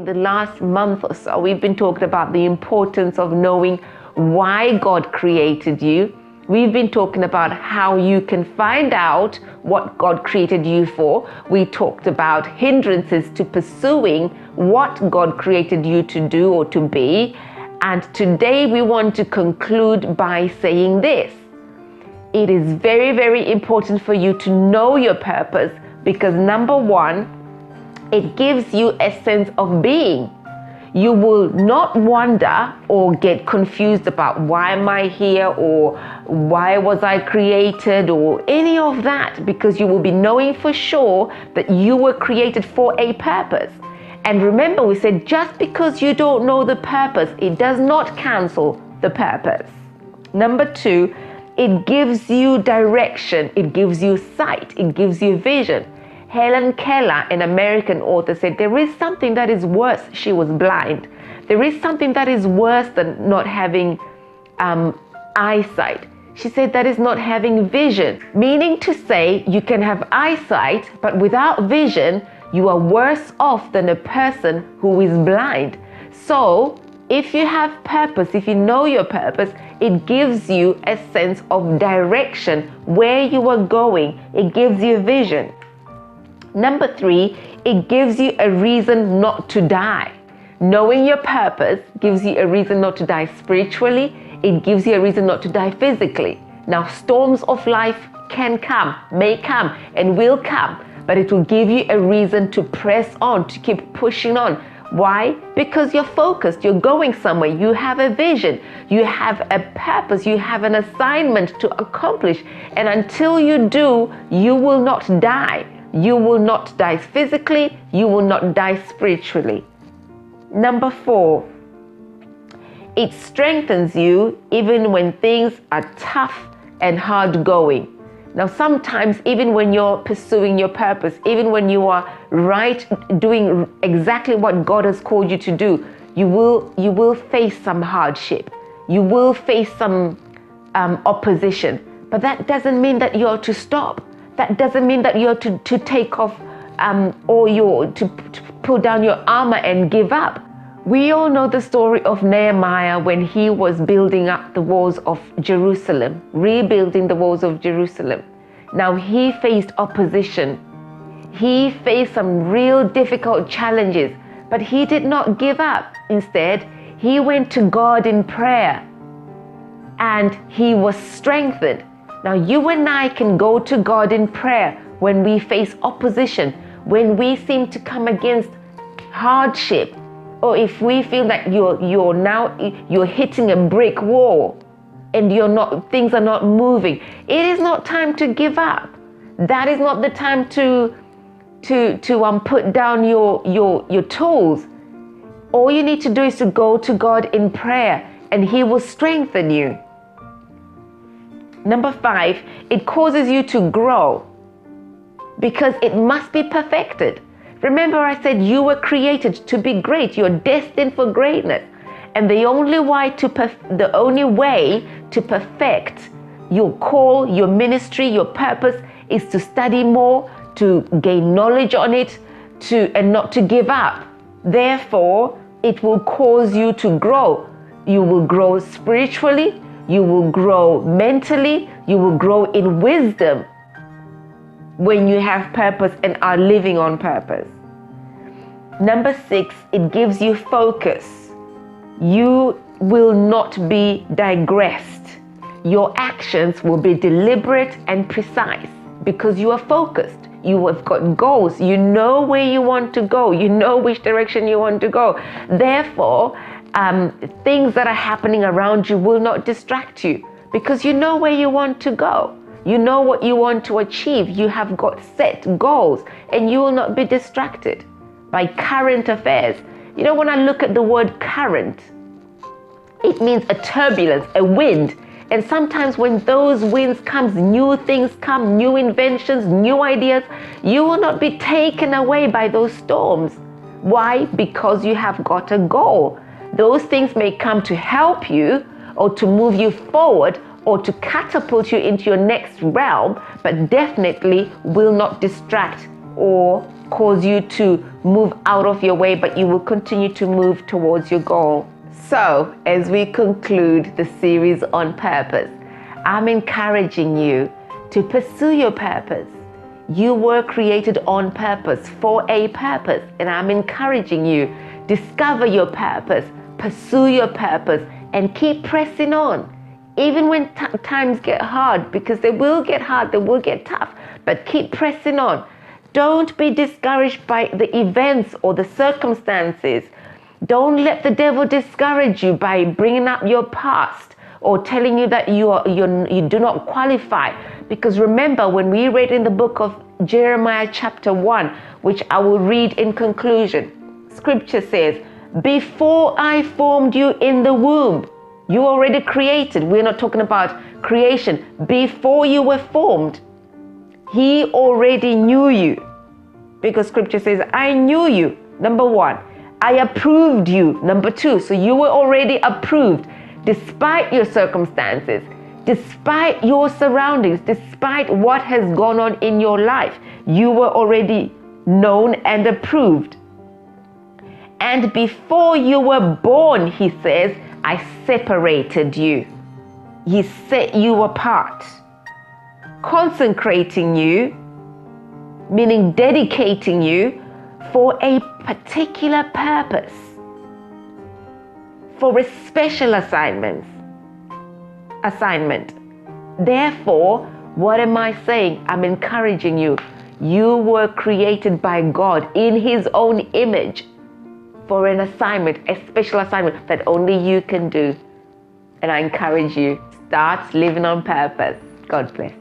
the last month or so, we've been talking about the importance of knowing why God created you. We've been talking about how you can find out what God created you for. We talked about hindrances to pursuing what God created you to do or to be. And today we want to conclude by saying this. It is very, very important for you to know your purpose because number one, it gives you a sense of being. You will not wonder or get confused about why am I here or why was I created or any of that, because you will be knowing for sure that you were created for a purpose. And remember, we said just because you don't know the purpose, it does not cancel the purpose. Number two, it gives you direction, it gives you sight, it gives you vision. Helen Keller, an American author, said there is something that is worse. She was blind. There is something that is worse than not having eyesight. She said that is not having vision, meaning to say you can have eyesight, but without vision, you are worse off than a person who is blind. So if you have purpose, if you know your purpose, it gives you a sense of direction, where you are going. It gives you vision. Number three, it gives you a reason not to die. Knowing your purpose gives you a reason not to die spiritually. It gives you a reason not to die physically. Now, storms of life can come, may come, and will come, but it will give you a reason to press on, to keep pushing on. Why? Because you're focused, you're going somewhere, you have a vision, you have a purpose, you have an assignment to accomplish. And until you do, you will not die. You will not die physically, you will not die spiritually. Number four, it strengthens you even when things are tough and hard going. Now, sometimes even when you're pursuing your purpose, even when you are doing exactly what God has called you to do, you will face some hardship. You will face some opposition. But that doesn't mean that you're to stop. That doesn't mean that you're to take off or to pull down your armor and give up. We all know the story of Nehemiah when he was building up the walls of Jerusalem, rebuilding the walls of Jerusalem. Now he faced opposition. He faced some real difficult challenges, but he did not give up. Instead, he went to God in prayer and he was strengthened. Now you and I can go to God in prayer when we face opposition, when we seem to come against hardship, or if we feel that you're hitting a brick wall and things are not moving. It is not time to give up. That is not the time to put down your tools. All you need to do is to go to God in prayer and He will strengthen you. Number five, it causes you to grow because it must be perfected. Remember, I said you were created to be great. You're destined for greatness. And the only way to perfect your call, your ministry, your purpose is to study more, to gain knowledge on it, and not to give up. Therefore, it will cause you to grow. You will grow spiritually. You will grow mentally. You will grow in wisdom when you have purpose and are living on purpose. Number six, it gives you focus. You will not be digressed. Your actions will be deliberate and precise because you are focused. You have got goals. You know where you want to go. You know which direction you want to go. Therefore, things that are happening around you will not distract you because you know where you want to go. You know what you want to achieve. You have got set goals and you will not be distracted by current affairs. You know, when I look at the word current, it means a turbulence, a wind. And sometimes when those winds come, new things come, new inventions, new ideas, you will not be taken away by those storms. Why? Because you have got a goal. Those things may come to help you or to move you forward or to catapult you into your next realm, but definitely will not distract or cause you to move out of your way, but you will continue to move towards your goal. So, as we conclude the series on purpose, I'm encouraging you to pursue your purpose. You were created on purpose, for a purpose, and I'm encouraging you, discover your purpose, pursue your purpose, and keep pressing on. Even when times get hard, because they will get hard, they will get tough, but keep pressing on. Don't be discouraged by the events or the circumstances. Don't let the devil discourage you by bringing up your past or telling you that you do not qualify. Because remember, when we read in the book of Jeremiah chapter 1, which I will read in conclusion, scripture says, before I formed you in the womb, you already created. We're not talking about creation. Before you were formed, he already knew you. Because scripture says, I knew you. Number one, I approved you. Number two, so you were already approved. Despite your circumstances, despite your surroundings, despite what has gone on in your life, you were already known and approved. And before you were born, he says, I separated you. He set you apart, consecrating you, meaning dedicating you for a particular purpose, for a special assignment. Therefore, what am I saying? I'm encouraging you. You were created by God in his own image for an assignment, a special assignment that only you can do. And I encourage you, start living on purpose. God bless.